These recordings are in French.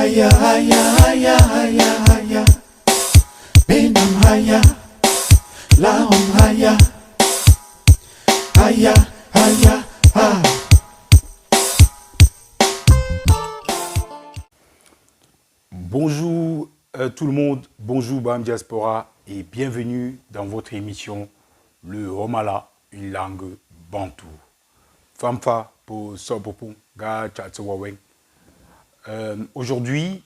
haya haya haya haya haya Benam haya Lahom haya Haya haya ha. Bonjour tout le monde, bonjour Bam Diaspora et bienvenue dans votre émission Le Romala, une langue bantou. Famfa pour Sobopou, Ga Tchatsuwaweng. Aujourd'hui,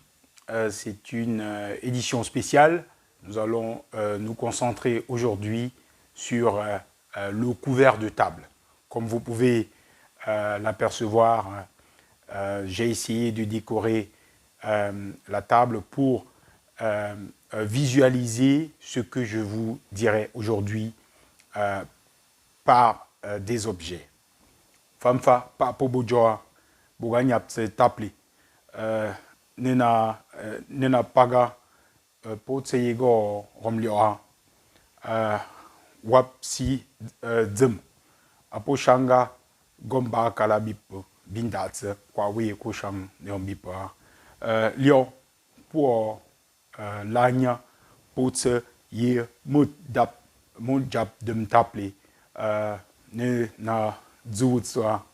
c'est une édition spéciale. Nous allons nous concentrer aujourd'hui sur le couvert de table. Comme vous pouvez l'apercevoir, j'ai essayé de décorer la table pour visualiser ce que je vous dirai aujourd'hui par des objets. Famfa, pa pobojoa, boganyap se tapli. Nena paga potseyego romlioa wap si dzem aposhanga gomba kalabip bindatse kwa we koshang neombipa lio pour lanya potse ye mudap mudjap dem taple ne na dzoutswa.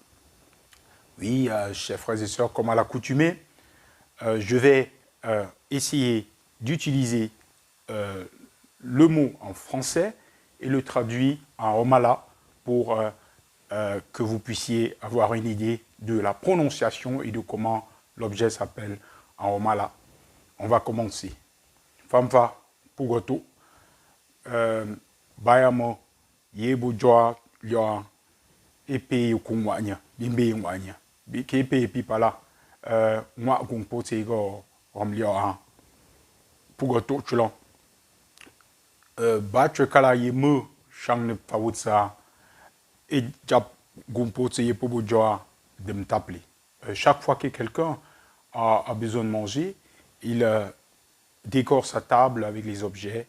Oui, chers frères et sœurs, comme à l'accoutumée, je vais essayer d'utiliser le mot en français et le traduire en romala pour que vous puissiez avoir une idée de la prononciation et de comment l'objet s'appelle en romala. On va commencer. Famfa Pugoto Bayamo Yebo Joa Lyoa Epe Yokumwanya Bimbe Mwanya Bikepe Pipala Mwa Gumpo Tego Romlioa Pugoto Chulon Batre Kala Yemu Shang Pawutsa et Jap Gumpo Teye Pobo Joa de me taper. Chaque fois que quelqu'un a besoin de manger, il décore sa table avec les objets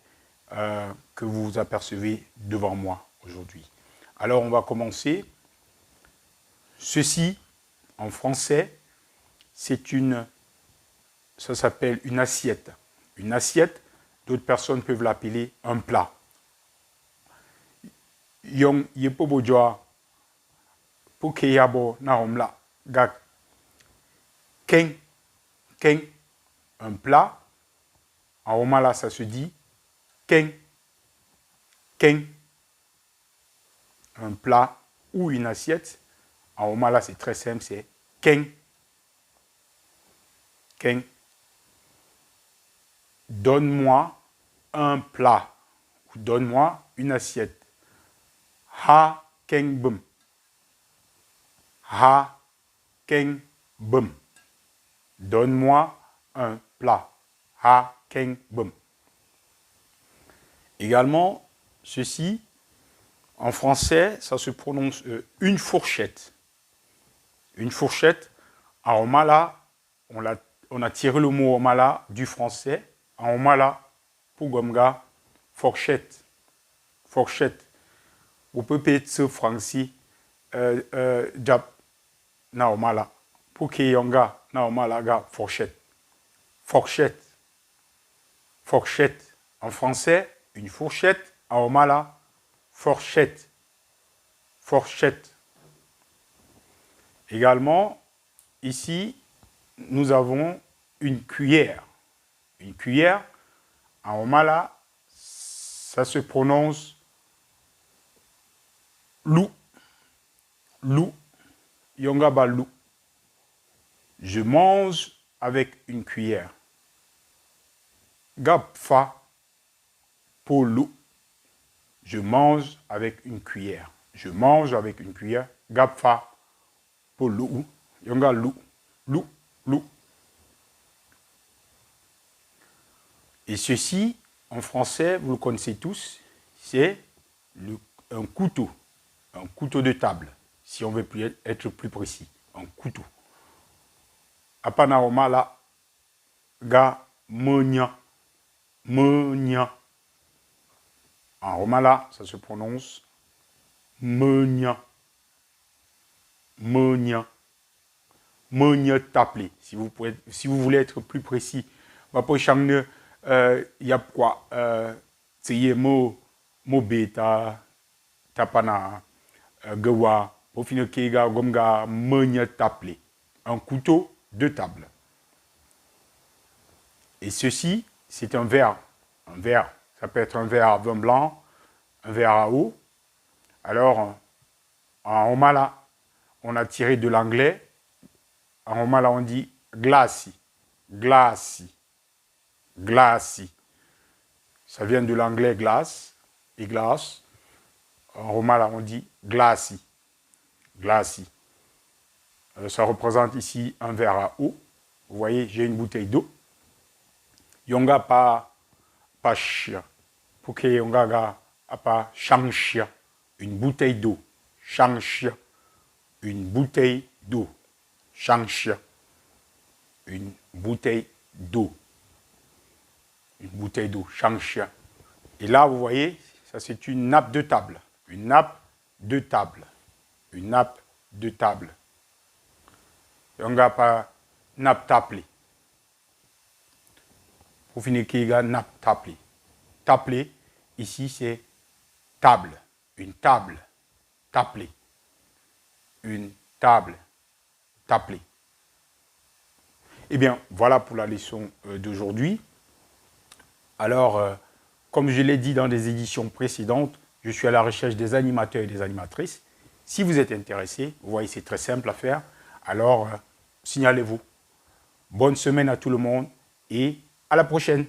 que vous apercevez devant moi aujourd'hui. Alors on va commencer. Ceci, en français, ça s'appelle une assiette. Une assiette, d'autres personnes peuvent l'appeler un plat. Yong yepobojoa pokeyabo naomla gak ken ken, un plat. En romala, ça se dit ken ken, un plat ou une assiette. En romala, c'est très simple, c'est ken ken. Donne-moi un plat ou donne-moi une assiette. Ha ken bum. Ha ken bum. Donne-moi un plat. Ha ken bum. Également, ceci, en français, ça se prononce une fourchette. Une fourchette, en romala, on a tiré le mot romala du français. En romala, Pugomga, fourchette. Fourchette. Vous pouvez peut-être ce français, Jap, na romala. Pukeyonga, na romala, ga, fourchette. Fourchette. Fourchette. En français, une fourchette. En romala, fourchette. Fourchette. Également, ici, nous avons une cuillère. Une cuillère, en romala, ça se prononce lou. Lou. Yongaba lou. Je mange avec une cuillère. Gapfa pour lou. Je mange avec une cuillère. Je mange avec une cuillère. Gapfa pour lou. Yonga lou. Lou. Lou. Et ceci, en français, vous le connaissez tous, c'est un couteau. Un couteau de table, si on veut être plus précis. Un couteau. Apana romala, ga monia. Monia. En romala, ça se prononce monia. Monia. me taper. Si vous voulez être plus précis, pour changer, il y a quoi? C'est mo beta tapana gawa au final kega gomga me taper. Un couteau de table. Et ceci, c'est un verre. Un verre, ça peut être un verre à vin blanc, un verre à eau. Alors, en Romala, on a tiré de l'anglais. En Romala, on dit glaci, glaci, glaci. Ça vient de l'anglais glace et glace. En Romala, on dit glaci, glaci. Ça représente ici un verre à eau. Vous voyez, j'ai une bouteille d'eau. Yonga pas chia. Pour que yonga pas chanchia. Une bouteille d'eau. Chanchia. Une bouteille d'eau. Chanchia. Une bouteille d'eau. Une bouteille d'eau. Chanchia. Et là, vous voyez, ça c'est une nappe de table. Une nappe de table. Une nappe de table. Yonga pas nappe taplé. Pour finir, qu'il y a nappe taplé. Taplé, ici c'est table. Une table. Taplé. Une table. Taplé. Eh bien, voilà pour la leçon d'aujourd'hui. Alors, comme je l'ai dit dans des éditions précédentes, je suis à la recherche des animateurs et des animatrices. Si vous êtes intéressé, vous voyez, c'est très simple à faire. Alors, signalez-vous. Bonne semaine à tout le monde et à la prochaine.